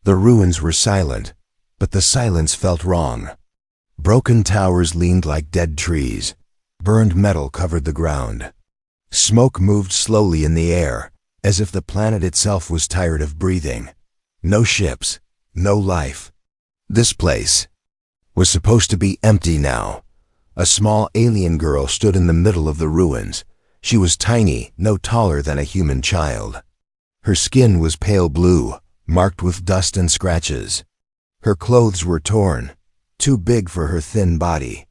The ruins were silent, but the silence felt wrong. Broken towers leaned like dead trees. Burned metal covered the ground. Smoke moved slowly in the air, as if the planet itself was tired of breathing. No ships, no life. This place was supposed to be empty now. A small alien girl stood in the middle of the ruins. She was tiny, no taller than a human child. Her skin was pale blue, marked with dust and scratches. Her clothes were torn, too big for her thin body.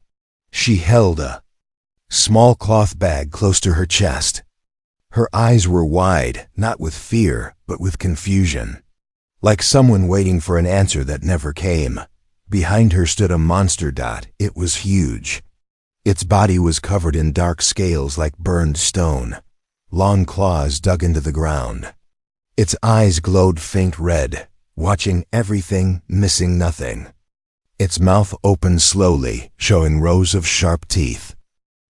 She held a small cloth bag close to her chest. Her eyes were wide, not with fear, but with confusion. Like someone waiting for an answer that never came. Behind her stood a monster dot. It was huge. Its body was covered in dark scales like burned stone. Long claws dug into the ground. Its eyes glowed faint red, watching everything, missing nothing. Its mouth opened slowly, showing rows of sharp teeth.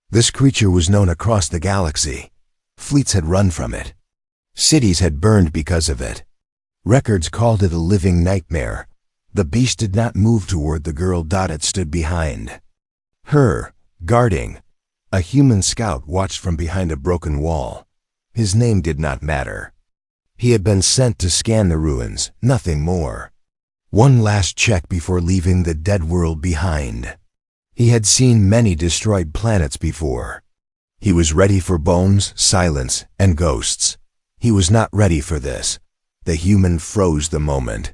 This creature was known across the galaxy. Fleets had run from it. Cities had burned because of it. Records called it a living nightmare. The beast did not move toward the girl Dot stood behind. Her, guarding. A human scout watched from behind a broken wall. His name did not matter. He had been sent to scan the ruins, nothing more. One last check before leaving the dead world behind. He had seen many destroyed planets before. He was ready for bones, silence, and ghosts. He was not ready for this. The human froze the moment.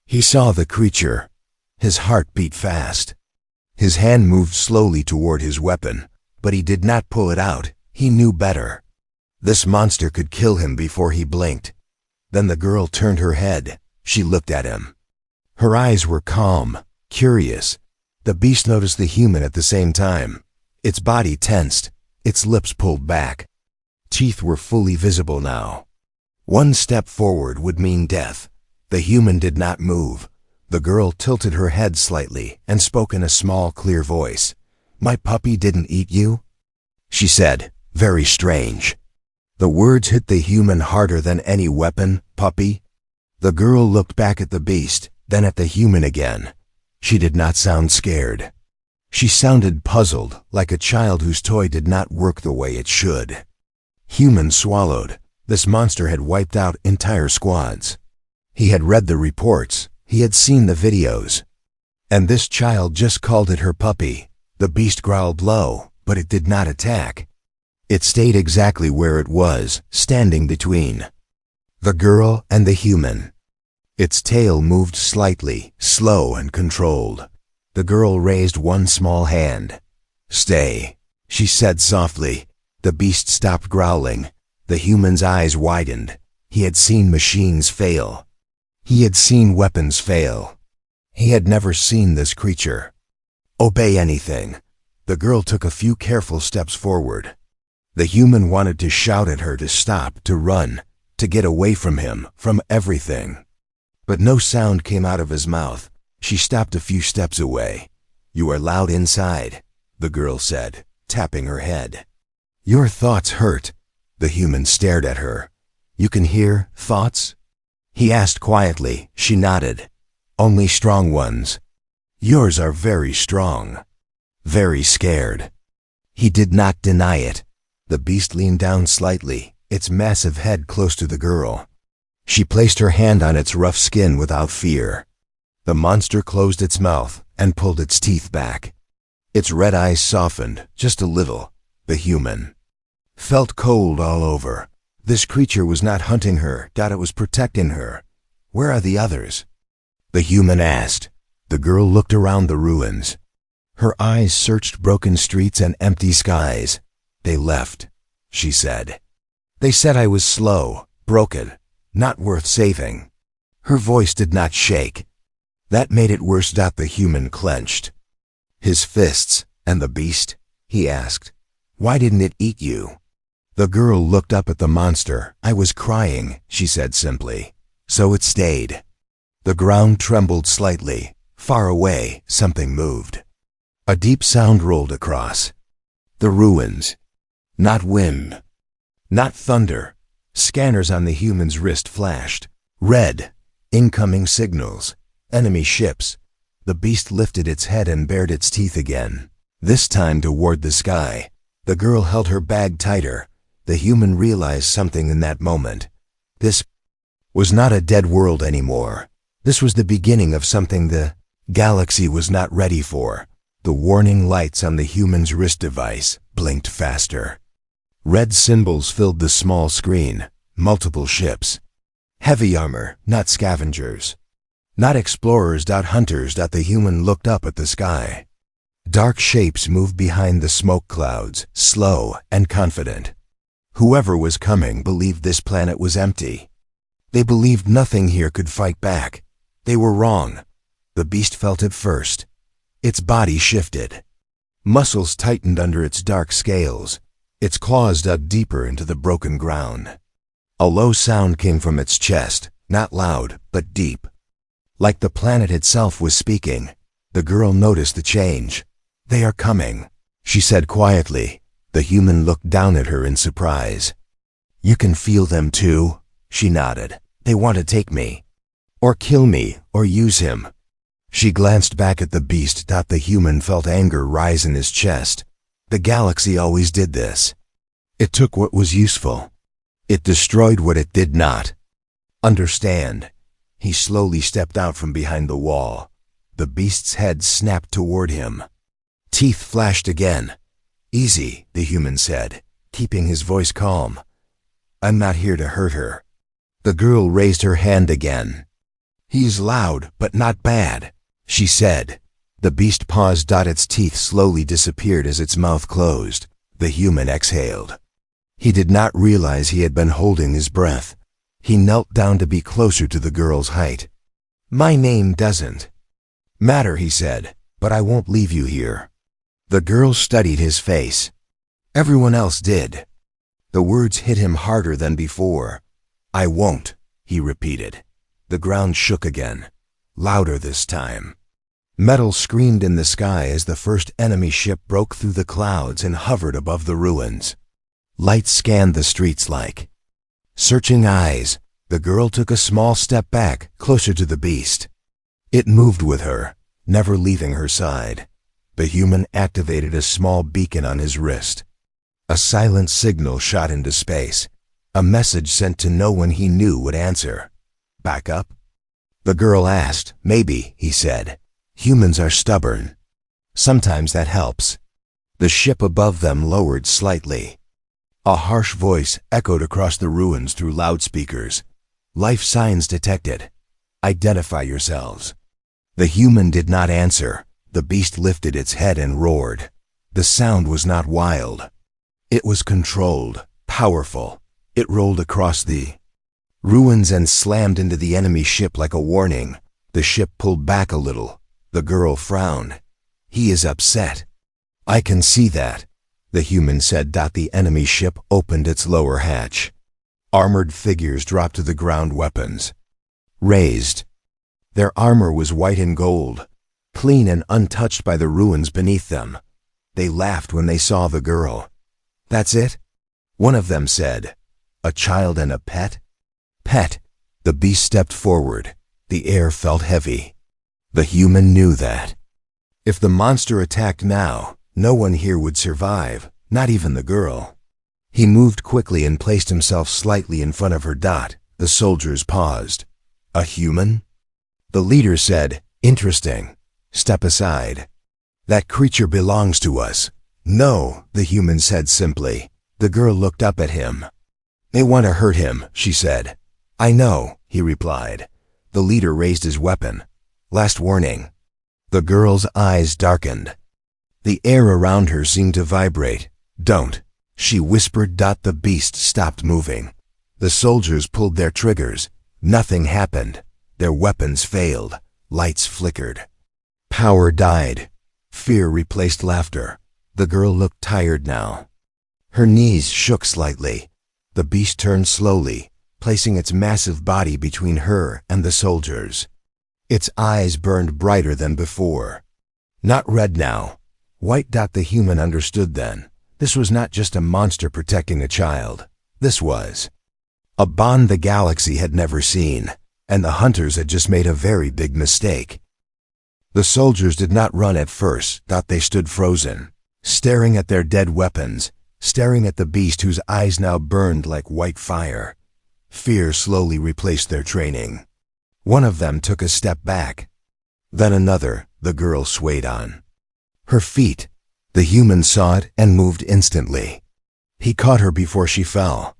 He saw the creature. His heart beat fast. His hand moved slowly toward his weapon, but he did not pull it out. He knew better. This monster could kill him before he blinked. Then the girl turned her head. She looked at him. Her eyes were calm, curious. The beast noticed the human at the same time. Its body tensed, its lips pulled back. Teeth were fully visible now. One step forward would mean death. The human did not move. The girl tilted her head slightly and spoke in a small, clear voice. "My puppy didn't eat you?" she said, very strange. The words hit the human harder than any weapon. Puppy? The girl looked back at the beast, then at the human again. She did not sound scared. She sounded puzzled, like a child whose toy did not work the way it should. Human swallowed. This monster had wiped out entire squads. He had read the reports. He had seen the videos. And this child just called it her puppy. The beast growled low, but it did not attack. It stayed exactly where it was, standing between the girl and the human. Its tail moved slightly, slow and controlled. The girl raised one small hand. "Stay," she said softly. The beast stopped growling. The human's eyes widened. He had seen machines fail. He had seen weapons fail. He had never seen this creature. Obey anything. The girl took a few careful steps forward. The human wanted to shout at her to stop, to run, to get away from him, from everything. But no sound came out of his mouth. She stopped a few steps away. "You are loud inside," the girl said, tapping her head. "Your thoughts hurt." The human stared at her. "You can hear thoughts?" He asked quietly. She nodded. "Only strong ones." "Yours are very strong." "Very scared." He did not deny it. The beast leaned down slightly, its massive head close to the girl. She placed her hand on its rough skin without fear. The monster closed its mouth and pulled its teeth back. Its red eyes softened, just a little. The human felt cold all over. This creature was not hunting her, it was protecting her. "Where are the others?" the human asked. The girl looked around the ruins. Her eyes searched broken streets and empty skies. "They left," she said. "They said I was slow, broken, not worth saving." Her voice did not shake. That made it worse. The human clenched his fists. "And the beast?" he asked. "Why didn't it eat you?" The girl looked up at the monster. "I was crying," she said simply. "So it stayed." The ground trembled slightly. Far away, something moved. A deep sound rolled across the ruins. Not wind, not thunder. Scanners on the human's wrist flashed. Red, Incoming signals. Enemy ships. The beast lifted its head and bared its teeth again, this time toward the sky. The girl held her bag tighter. The human realized something in that moment. This was not a dead world anymore. This was the beginning of something the galaxy was not ready for. The warning lights on the human's wrist device blinked faster. Red symbols filled the small screen. Multiple ships. Heavy armor, not scavengers. Not explorers. Hunters. The human looked up at the sky. Dark shapes moved behind the smoke clouds, slow and confident. Whoever was coming believed this planet was empty. They believed nothing here could fight back. They were wrong. The beast felt it first. Its body shifted. Muscles tightened under its dark scales. Its claws dug deeper into the broken ground. A low sound came from its chest, not loud, but deep. Like the planet itself was speaking. The girl noticed the change. "They are coming," she said quietly. The human looked down at her in surprise. "You can feel them too?" She nodded. "They want to take me. Or kill me, or use him." She glanced back at the beast. The human felt anger rise in his chest. The galaxy always did this. It took what was useful. It destroyed what it did not. Understand. He slowly stepped out from behind the wall. The beast's head snapped toward him. Teeth flashed again. "Easy," the human said, keeping his voice calm. "I'm not here to hurt her." The girl raised her hand again. "He's loud, but not bad," she said. The beast paused. Its teeth slowly disappeared as its mouth closed. The human exhaled. He did not realize he had been holding his breath. He knelt down to be closer to the girl's height. "My name doesn't matter," he said, "but I won't leave you here." The girl studied his face. Everyone else did. The words hit him harder than before. "I won't," he repeated. The ground shook again, louder this time. Metal screamed in the sky as the first enemy ship broke through the clouds and hovered above the ruins. Lights scanned the streets like searching eyes. The girl took a small step back, closer to the beast. It moved with her, never leaving her side. The human activated a small beacon on his wrist. A silent signal shot into space, a message sent to no one he knew would answer. "Back up?" The girl asked. "Maybe," he said. "Humans are stubborn. Sometimes that helps." The ship above them lowered slightly. A harsh voice echoed across the ruins through loudspeakers. "Life signs detected. Identify yourselves." The human did not answer. The beast lifted its head and roared. The sound was not wild. It was controlled, powerful. It rolled across the ruins and slammed into the enemy ship like a warning. The ship pulled back a little. The girl frowned. "He is upset." "I can see that," the human said. The enemy ship opened its lower hatch. Armored figures dropped to the ground, weapons raised. Their armor was white and gold, clean and untouched by the ruins beneath them. They laughed when they saw the girl. "That's it?" one of them said. "A child and a pet?" "Pet." The beast stepped forward. The air felt heavy. The human knew that if the monster attacked now, no one here would survive, not even the girl. He moved quickly and placed himself slightly in front of her. The soldiers paused. "A human?" The leader said, "Interesting. Step aside. That creature belongs to us." "No," the human said simply. The girl looked up at him. "They want to hurt him," she said. "I know," he replied. The leader raised his weapon. "Last warning." The girl's eyes darkened. The air around her seemed to vibrate. "Don't," she whispered. The beast stopped moving. The soldiers pulled their triggers. Nothing happened. Their weapons failed. Lights flickered. Power died. Fear replaced laughter. The girl looked tired now. Her knees shook slightly. The beast turned slowly, placing its massive body between her and the soldiers. Its eyes burned brighter than before. Not red now. White. The human understood then. This was not just a monster protecting a child. This was a bond the galaxy had never seen. and the hunters had just made a very big mistake. The soldiers did not run at first, they stood frozen, staring at their dead weapons, staring at the beast whose eyes now burned like white fire. Fear slowly replaced their training. One of them took a step back. Then another, the girl swayed on her feet. The human saw it and moved instantly. He caught her before she fell.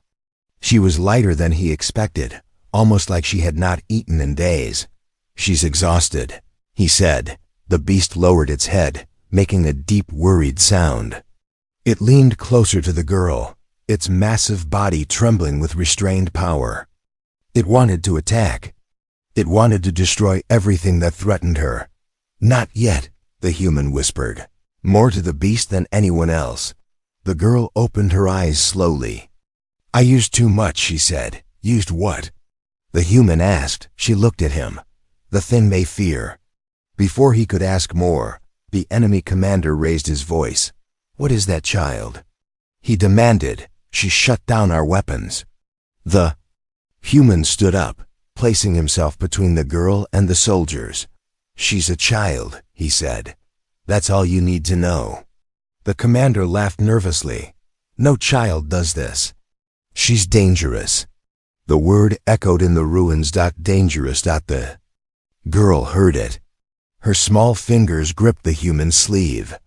She was lighter than he expected, almost like she had not eaten in days. "She's exhausted," he said. The beast lowered its head, making a deep, worried sound. It leaned closer to the girl, its massive body trembling with restrained power. It wanted to attack. It wanted to destroy everything that threatened her. "Not yet," the human whispered, more to the beast than anyone else. The girl opened her eyes slowly. "I used too much," she said. "Used what?" The human asked. She looked at him. The thing may fear. Before he could ask more, the enemy commander raised his voice. "What is that child?" he demanded. "She shut down our weapons." The human stood up, placing himself between the girl and the soldiers. "She's a child," he said. "That's all you need to know." The commander laughed nervously. "No child does this. She's dangerous." The word echoed in the ruins. Dangerous. The girl heard it. Her small fingers gripped the human's sleeve.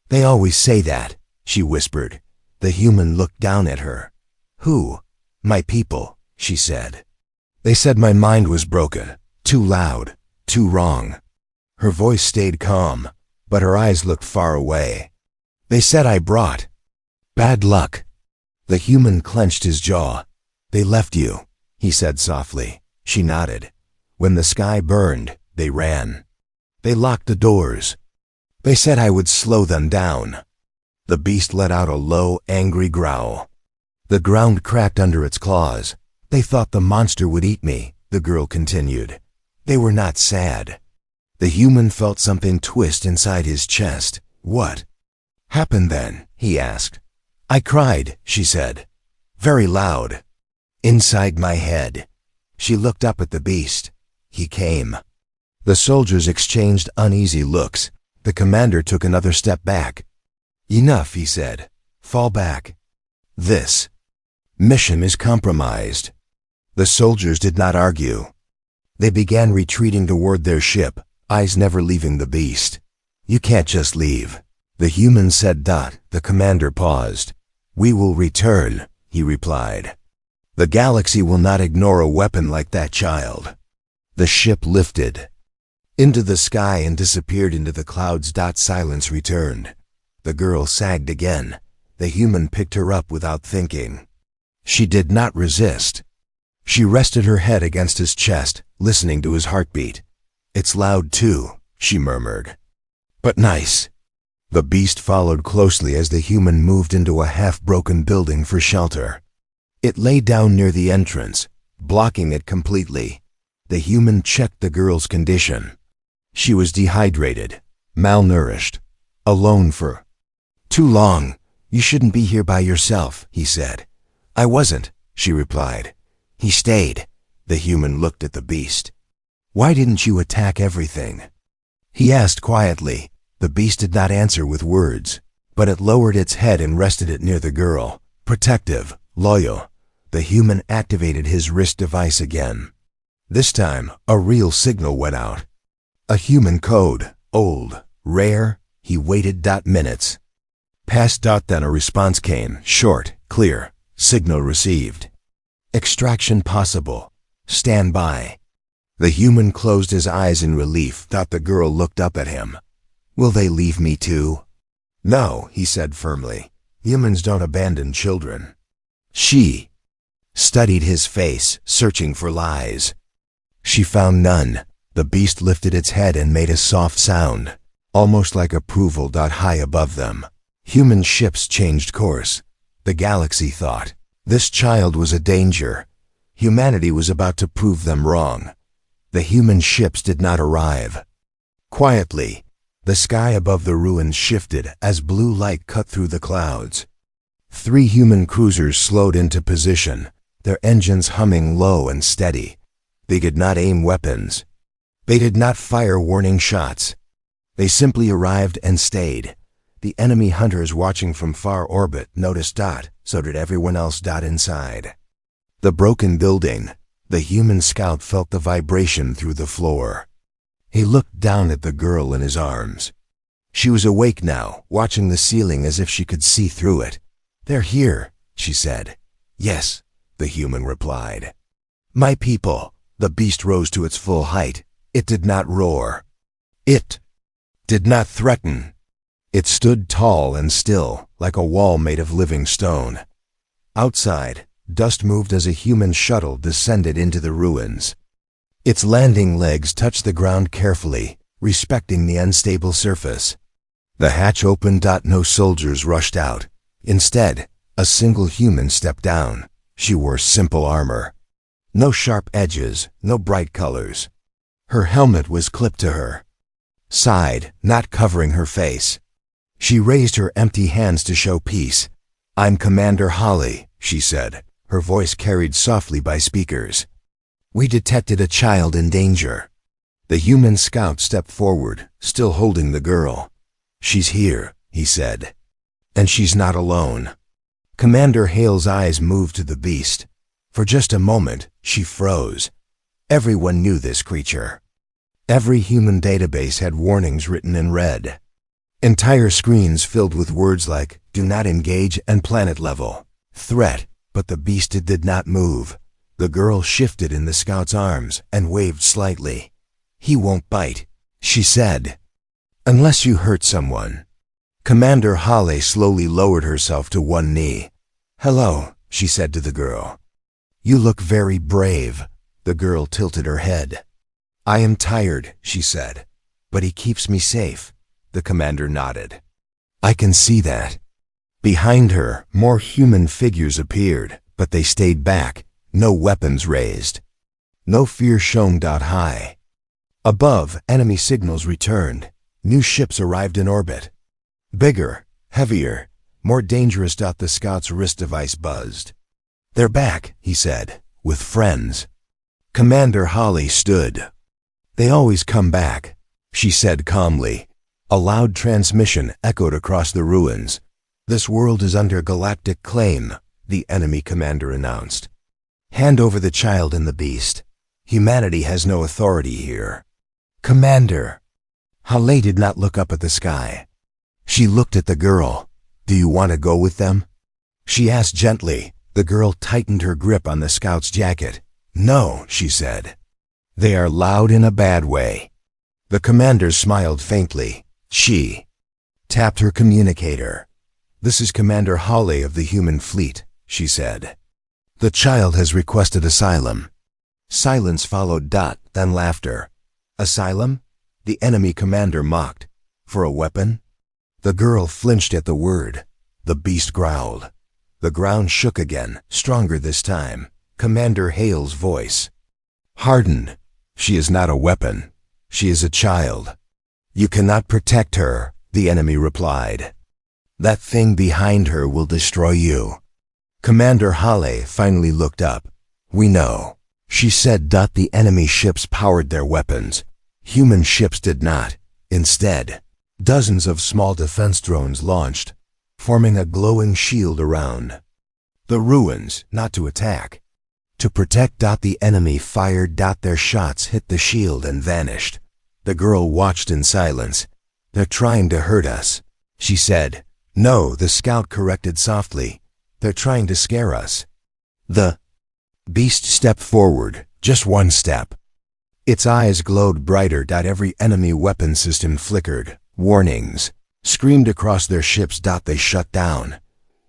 "They always say that," she whispered. The human looked down at her. "Who?" "My people," she said. "They said my mind was broken, too loud, too wrong." Her voice stayed calm, but her eyes looked far away. "They said I brought bad luck." The human clenched his jaw. "They left you," he said softly. She nodded. "When the sky burned, they ran. They locked the doors. They said I would slow them down." The beast let out a low, angry growl. The ground cracked under its claws. "They thought the monster would eat me," the girl continued. "They were not sad." The human felt something twist inside his chest. "What happened then?" he asked. "I cried," she said. "Very loud. Inside my head." She looked up at the beast. He came. The soldiers exchanged uneasy looks. The commander took another step back. "Enough," he said. "Fall back. This mission is compromised." The soldiers did not argue. They began retreating toward their ship, eyes never leaving the beast. "You can't just leave," the human said. The commander paused. "We will return," he replied. "The galaxy will not ignore a weapon like that child." The ship lifted into the sky and disappeared into the clouds. Silence returned. The girl sagged again. The human picked her up without thinking. She did not resist. She rested her head against his chest, listening to his heartbeat. "It's loud too," she murmured. "But nice." The beast followed closely as the human moved into a half-broken building for shelter. It lay down near the entrance, blocking it completely. The human checked the girl's condition. She was dehydrated, malnourished, alone for too long. "You shouldn't be here by yourself," he said. "I wasn't," she replied. He stayed. The human looked at the beast. "Why didn't you attack everything?" he asked quietly. The beast did not answer with words, but it lowered its head and rested it near the girl. Protective, loyal. The human activated his wrist device again. This time, a real signal went out. A human code, old, rare. He waited. Minutes passed. Then a response came, short, clear. Signal received. Extraction possible. Stand by. The human closed his eyes in relief. The girl looked up at him. "Will they leave me too?" "No," he said firmly. "Humans don't abandon children." She studied his face, searching for lies. She found none. The beast lifted its head and made a soft sound, almost like approval. High above them, human ships changed course. The galaxy thought this child was a danger. Humanity was about to prove them wrong. The human ships did not arrive. Quietly, the sky above the ruins shifted as blue light cut through the clouds. 3 human cruisers slowed into position, their engines humming low and steady. They did not aim weapons. They did not fire warning shots. They simply arrived and stayed. The enemy hunters watching from far orbit noticed Dot, so did everyone else. Dot inside the broken building, the human scout felt the vibration through the floor. He looked down at the girl in his arms. She was awake now, watching the ceiling as if she could see through it. "They're here," she said. "Yes," the human replied. "My people." The beast rose to its full height. It did not roar. It did not threaten. It stood tall and still, like a wall made of living stone. Outside, dust moved as a human shuttle descended into the ruins. Its landing legs touched the ground carefully, respecting the unstable surface. The hatch opened. No soldiers rushed out. Instead, a single human stepped down. She wore simple armor. No sharp edges, no bright colors. Her helmet was clipped to her side, not covering her face. She raised her empty hands to show peace. "I'm Commander Holly," she said, her voice carried softly by speakers. "We detected a child in danger." The human scout stepped forward, still holding the girl. "She's here," he said. "And she's not alone." Commander Hale's eyes moved to the beast. For just a moment, she froze. Everyone knew this creature. Every human database had warnings written in red. Entire screens filled with words like "Do not engage" and "Planet level" threat, but the beast did not move. The girl shifted in the scout's arms and waved slightly. "He won't bite," she said. "Unless you hurt someone." Commander Holly slowly lowered herself to one knee. "Hello," she said to the girl. "You look very brave." The girl tilted her head. "I am tired," she said. "But he keeps me safe." The commander nodded. "I can see that." Behind her, more human figures appeared, but they stayed back, no weapons raised. No fear shone. High above, enemy signals returned. New ships arrived in orbit. Bigger, heavier, more dangerous. The scout's wrist device buzzed. "They're back," he said, "with friends." Commander Holly stood. "They always come back," she said calmly. A loud transmission echoed across the ruins. "This world is under galactic claim," the enemy commander announced. "Hand over the child and the beast. Humanity has no authority here." "Commander." Holly did not look up at the sky. She looked at the girl. "Do you want to go with them?" she asked gently. The girl tightened her grip on the scout's jacket. "No," she said. "They are loud in a bad way." The commander smiled faintly. She tapped her communicator. "This is Commander Holly of the human fleet," she said. "The child has requested asylum." Silence followed. Then laughter. "Asylum?" the enemy commander mocked. "For a weapon?" The girl flinched at the word. The beast growled. The ground shook again, stronger this time. Commander Hale's voice. "Harden. She is not a weapon. She is a child." "You cannot protect her," the enemy replied. "That thing behind her will destroy you." Commander Holly finally looked up. "We know," she said. The enemy ships powered their weapons. Human ships did not. Instead, dozens of small defense drones launched, forming a glowing shield around the ruins, not to attack, to protect. The enemy fired. Their shots hit the shield and vanished. The girl watched in silence. "They're trying to hurt us," she said. "No," the scout corrected softly. "They're trying to scare us." The beast stepped forward, just one step. Its eyes glowed brighter. Every enemy weapon system flickered. Warnings screamed across their ships. They shut down.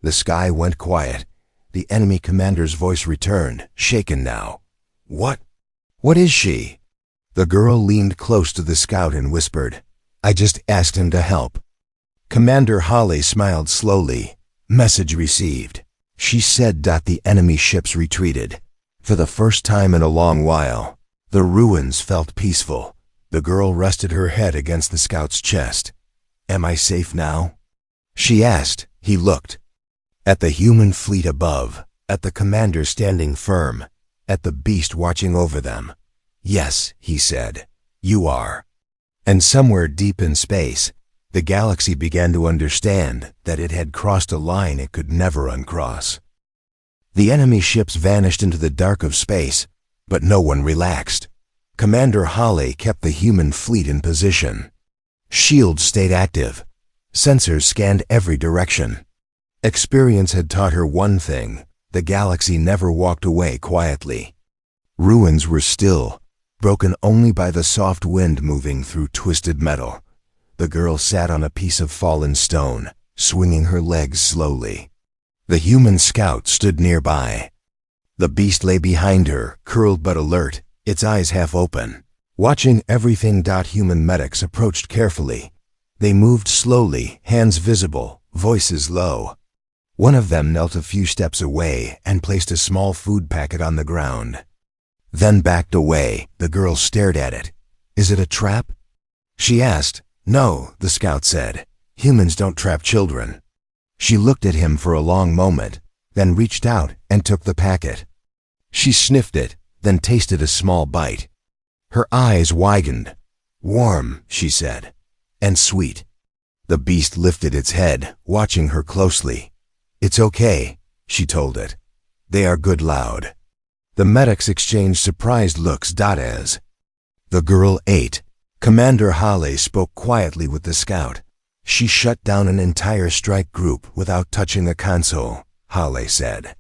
The sky went quiet. The enemy commander's voice returned, shaken now. What is she?" The girl leaned close to the scout and whispered, "I just asked him to help." Commander Holly smiled slowly. "Message received," she said. The enemy ships retreated. For the first time in a long while, the ruins felt peaceful. The girl rested her head against the scout's chest. "Am I safe now?" she asked. He looked. At the human fleet above, at the commander standing firm, at the beast watching over them. Yes, he said, you are. And somewhere deep in space, the galaxy began to understand that it had crossed a line it could never uncross. The enemy ships vanished into the dark of space, but no one relaxed. Commander Hale kept the human fleet in position. Shields stayed active. Sensors scanned every direction. Experience had taught her one thing: the galaxy never walked away quietly. Ruins were still, broken only by the soft wind moving through twisted metal. The girl sat on a piece of fallen stone, swinging her legs slowly. The human scout stood nearby. The beast lay behind her, curled but alert, its eyes half open, watching everything. Human medics approached carefully. They moved slowly, hands visible, voices low. One of them knelt a few steps away and placed a small food packet on the ground. Then backed away. The girl stared at it. Is it a trap? She asked. No, the scout said. Humans don't trap children. She looked at him for a long moment, then reached out and took the packet. She sniffed it, then tasted a small bite. Her eyes widened. Warm, she said, and sweet. The beast lifted its head, watching her closely. It's okay, she told it. They are good loud. The medics exchanged surprised looks. As the girl ate, Commander Hale spoke quietly with the scout. She shut down an entire strike group without touching the console, Hale said.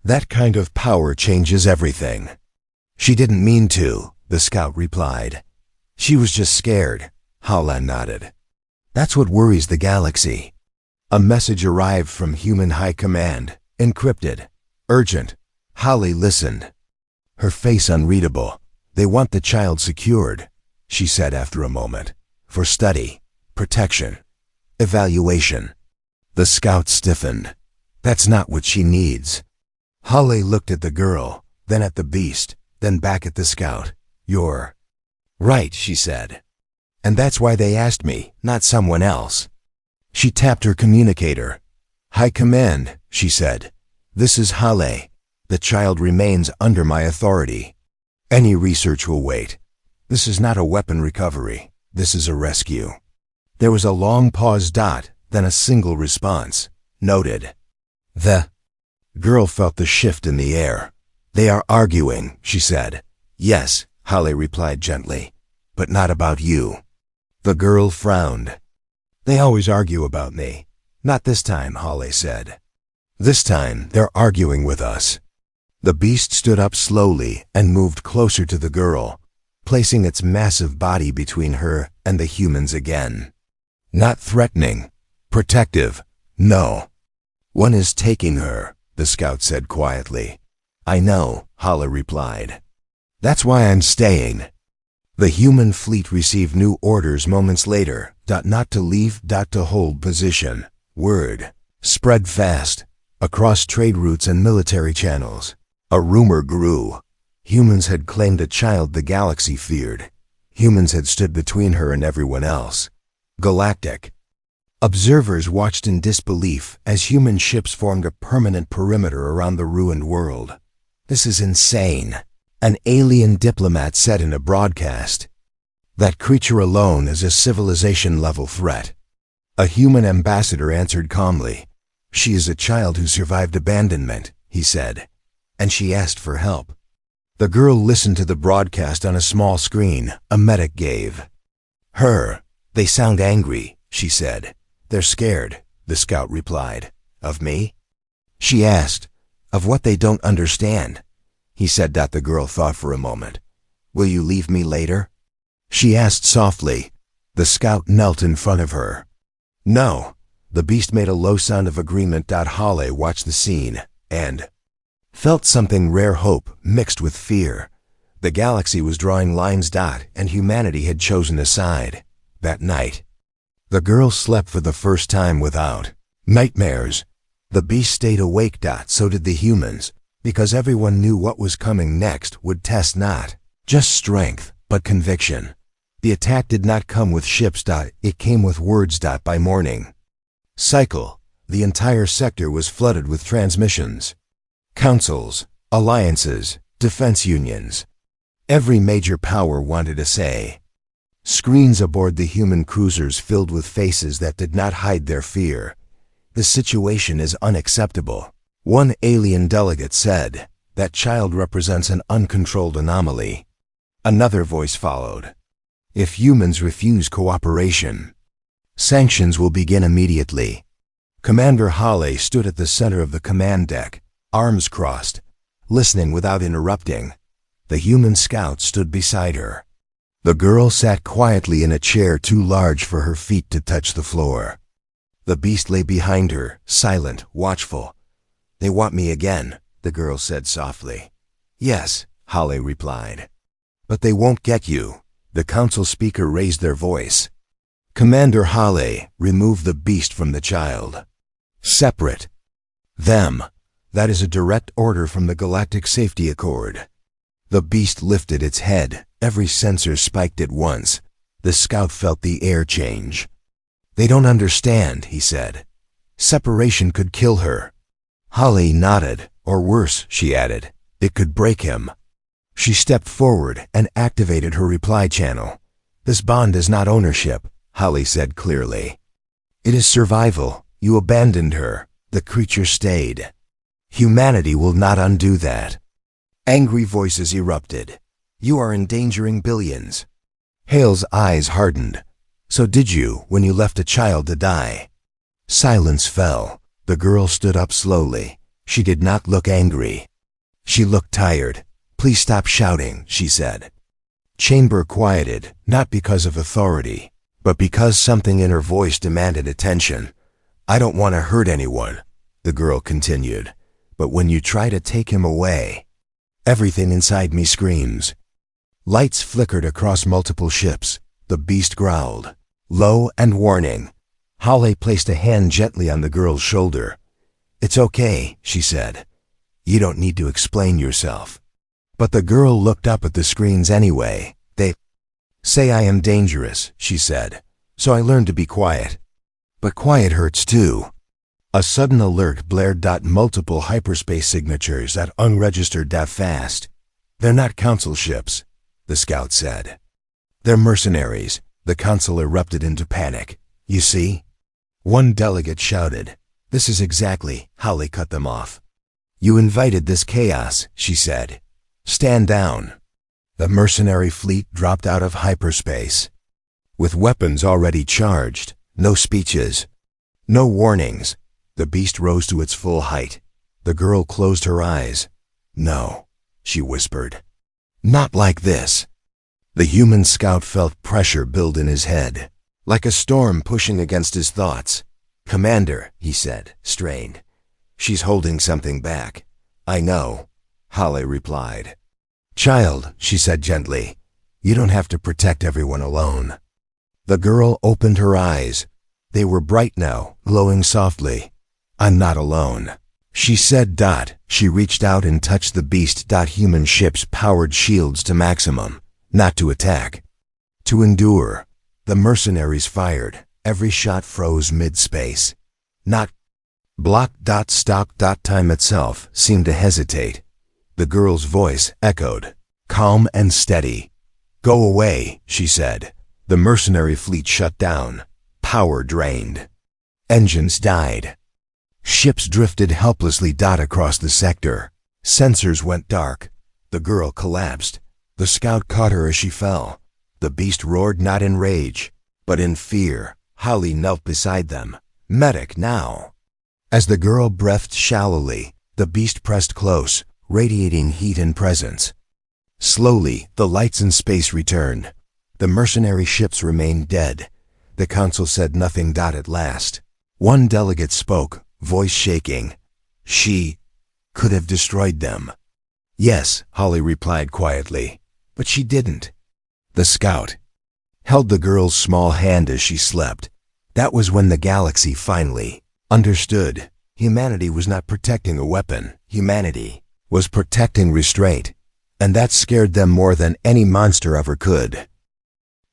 That kind of power changes everything. She didn't mean to, the scout replied. She was just scared, Hale nodded. That's what worries the galaxy. A message arrived from human high command, encrypted, urgent. Hale listened. Her face unreadable. They want the child secured, she said after a moment. For study, protection, evaluation. The scout stiffened. That's not what she needs. Hale looked at the girl, then at the beast, then back at the scout. You're right, she said. And that's why they asked me, not someone else. She tapped her communicator. High Command, she said. This is Hale. The child remains under my authority. Any research will wait. This is not a weapon recovery. This is a rescue. There was a long pause. Then a single response. Noted. The girl felt the shift in the air. They are arguing, she said. Yes, Hale replied gently, but not about you. The girl frowned. They always argue about me. Not this time, Hale said. This time, they're arguing with us. The beast stood up slowly and moved closer to the girl, placing its massive body between her and the humans again. Not threatening, protective, no. One is taking her, the scout said quietly. I know, Hale replied. That's why I'm staying. The human fleet received new orders moments later. Not to leave. To hold position. Word spread fast across trade routes and military channels. A rumor grew. Humans had claimed a child the galaxy feared. Humans had stood between her and everyone else. Galactic. Observers watched in disbelief as human ships formed a permanent perimeter around the ruined world. This is insane, an alien diplomat said in a broadcast. That creature alone is a civilization-level threat. A human ambassador answered calmly. She is a child who survived abandonment, he said, and she asked for help. The girl listened to the broadcast on a small screen a medic gave. They sound angry, she said. They're scared, the scout replied. Of me? She asked. Of what they don't understand. He said. The girl thought for a moment. Will you leave me later? She asked softly. The scout knelt in front of her. No. The beast made a low sound of agreement. Hale watched the scene and felt something rare, hope mixed with fear. The galaxy was drawing lines. And humanity had chosen a side. That night, the girl slept for the first time without nightmares. The beast stayed awake. So did the humans, because everyone knew what was coming next would test not just strength, but conviction. The attack did not come with ships. It came with words. By morning. Cycle. The entire sector was flooded with transmissions. Councils, alliances, defense unions. Every major power wanted a say. Screens aboard the human cruisers filled with faces that did not hide their fear. "The situation is unacceptable," one alien delegate said. "That child represents an uncontrolled anomaly." Another voice followed. "If humans refuse cooperation, sanctions will begin immediately." Commander Hale stood at the center of the command deck, arms crossed, listening without interrupting. The human scout stood beside her. The girl sat quietly in a chair too large for her feet to touch the floor. The beast lay behind her, silent, watchful. "They want me again," the girl said softly. "Yes," Hale replied. "But they won't get you." The council speaker raised their voice. "Commander Hale, remove the beast from the child. Separate them. That is a direct order from the Galactic Safety Accord." The beast lifted its head. Every sensor spiked at once. The scout felt the air change. "They don't understand," he said. "Separation could kill her." Holly nodded. "Or worse," she added, "it could break him." She stepped forward and activated her reply channel. "This bond is not ownership," Holly said clearly. "It is survival. You abandoned her. The creature stayed. Humanity will not undo that." Angry voices erupted. "You are endangering billions." Hale's eyes hardened. "So did you when you left a child to die." Silence fell. The girl stood up slowly. She did not look angry. She looked tired. "Please stop shouting," she said. Chamber quieted, not because of authority, but because something in her voice demanded attention. "I don't want to hurt anyone," the girl continued, "but when you try to take him away, everything inside me screams." Lights flickered across multiple ships. The beast growled, low and warning. Hale placed a hand gently on the girl's shoulder. "It's okay," she said. "You don't need to explain yourself." But the girl looked up at the screens anyway. "They say I am dangerous," she said, "so I learned to be quiet. But quiet hurts too." A sudden alert blared. Multiple hyperspace signatures at unregistered fast. "They're not council ships," the scout said. "They're mercenaries." The council erupted into panic. "You see?" One delegate shouted. "This is exactly," Hale cut them off. "You invited this chaos," she said. "Stand down." The mercenary fleet dropped out of hyperspace. With weapons already charged, no speeches, no warnings. The beast rose to its full height. The girl closed her eyes. "No," she whispered. "Not like this." The human scout felt pressure build in his head, like a storm pushing against his thoughts. "Commander," he said, strained. "She's holding something back." "I know," Hale replied. "Child," she said gently, "you don't have to protect everyone alone." The girl opened her eyes. They were bright now, glowing softly. "I'm not alone," she said. She reached out and touched the beast. Human ships powered shields to maximum, not to attack, to endure. The mercenaries fired. Every shot froze mid-space. Not block. Stop. Time itself seemed to hesitate. The girl's voice echoed, calm and steady. "Go away," she said. The mercenary fleet shut down. Power drained. Engines died. Ships drifted helplessly. Across the sector. Sensors went dark. The girl collapsed. The scout caught her as she fell. The beast roared, not in rage, but in fear. Hale knelt beside them. "Medic, now." As the girl breathed shallowly, the beast pressed close, radiating heat and presence. Slowly, the lights in space returned. The mercenary ships remained dead. The council said nothing. At last, one delegate spoke, voice shaking. "She could have destroyed them." "Yes," Hale replied quietly, "but she didn't." The scout held the girl's small hand as she slept. That was when the galaxy finally understood. Humanity was not protecting a weapon. Humanity was protecting restraint. And that scared them more than any monster ever could.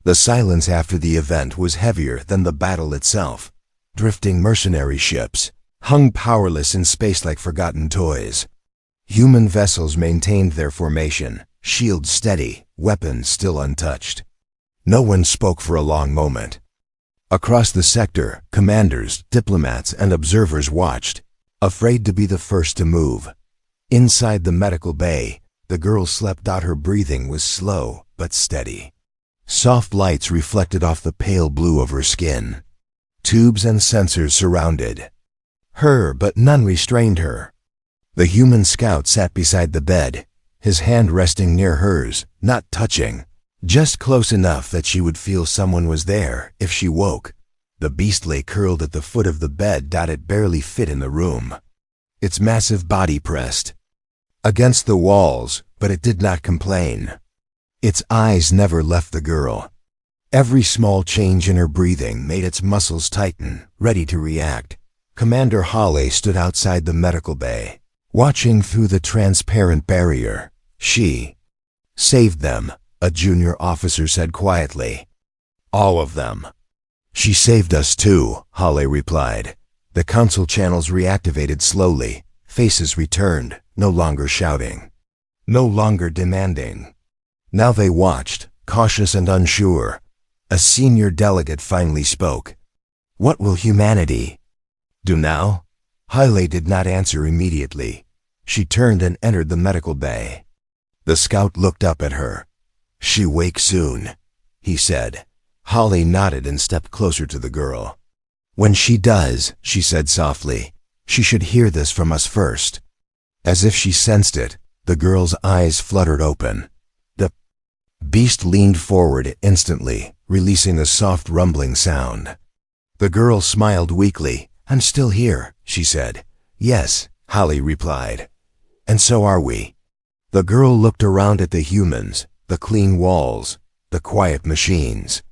The silence after the event was heavier than the battle itself. Drifting mercenary ships hung powerless in space like forgotten toys. Human vessels maintained their formation, shields steady, weapons still untouched. No one spoke for a long moment. Across the sector, commanders, diplomats, and observers watched, afraid to be the first to move. Inside the medical bay, the girl slept. Her breathing was slow but steady. Soft lights reflected off the pale blue of her skin. Tubes and sensors surrounded her, but none restrained her. The human scout sat beside the bed, his hand resting near hers, not touching, just close enough that she would feel someone was there if she woke. The beast lay curled at the foot of the bed. It barely fit in the room. Its massive body pressed against the walls, but it did not complain. Its eyes never left the girl. Every small change in her breathing made its muscles tighten, ready to react. Commander Hawley stood outside the medical bay, watching through the transparent barrier. She saved them, a junior officer said quietly. All of them. She saved us too, Hawley replied. The council channels reactivated slowly. Faces returned, no longer shouting, no longer demanding. Now they watched, cautious and unsure. A senior delegate finally spoke. What will humanity do now? Hawley did not answer immediately. She turned and entered the medical bay. The scout looked up at her. She wake soon, he said. Hawley nodded and stepped closer to the girl. When she does, she said softly, she should hear this from us first. As if she sensed it, the girl's eyes fluttered open. The beast leaned forward instantly, releasing a soft rumbling sound. The girl smiled weakly. I'm still here, she said. Yes, Hawley replied. And so are we. The girl looked around at the humans, the clean walls, the quiet machines.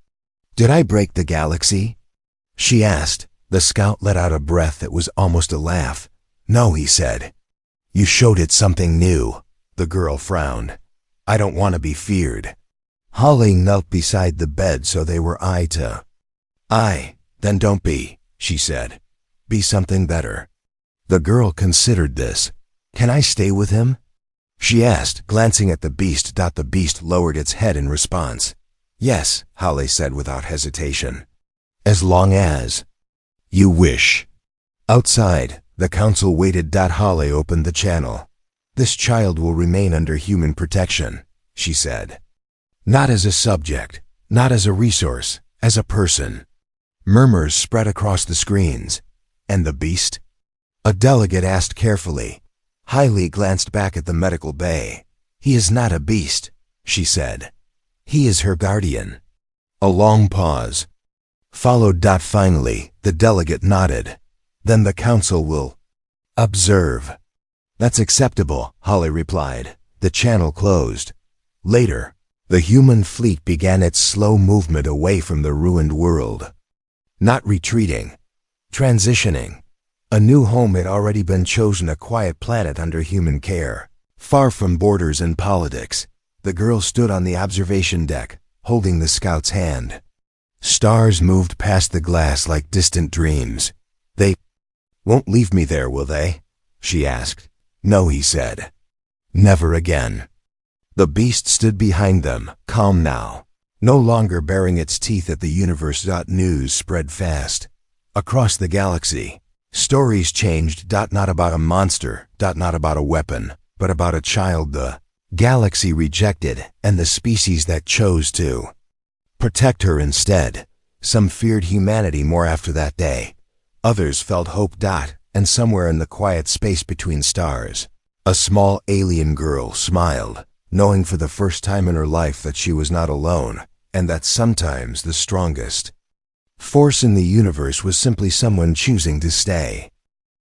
Did I break the galaxy? She asked. The scout let out a breath that was almost a laugh. No, he said. You showed it something new. The girl frowned. I don't want to be feared. Hawley knelt beside the bed so they were eye to eye. Then don't be, she said. Be something better. The girl considered this. Can I stay with him? She asked, glancing at the beast. The beast lowered its head in response. Yes, Hawley said without hesitation. As long as you wish. Outside, the council waited. Hawley opened the channel. This child will remain under human protection, she said. Not as a subject, not as a resource, as a person. Murmurs spread across the screens. And the beast? A delegate asked carefully. Hawley glanced back at the medical bay. He is not a beast, she said. He is her guardian. A long pause followed. Finally, the delegate nodded. Then the council will observe. That's acceptable, Hawley replied. The channel closed. Later, the human fleet began its slow movement away from the ruined world. Not retreating. Transitioning. A new home had already been chosen, a quiet planet under human care. Far from borders and politics, the girl stood on the observation deck, holding the scout's hand. Stars moved past the glass like distant dreams. They won't leave me there, will they? She asked. No, he said. Never again. The beast stood behind them, calm now, no longer baring its teeth at the universe. News spread fast. Across the galaxy, stories changed. Not about a monster, not about a weapon, but about a child the galaxy rejected and the species that chose to protect her instead. Some feared humanity more after that day. Others felt hope. And somewhere in the quiet space between stars, a small alien girl smiled, knowing for the first time in her life that she was not alone, and that sometimes the strongest force in the universe was simply someone choosing to stay.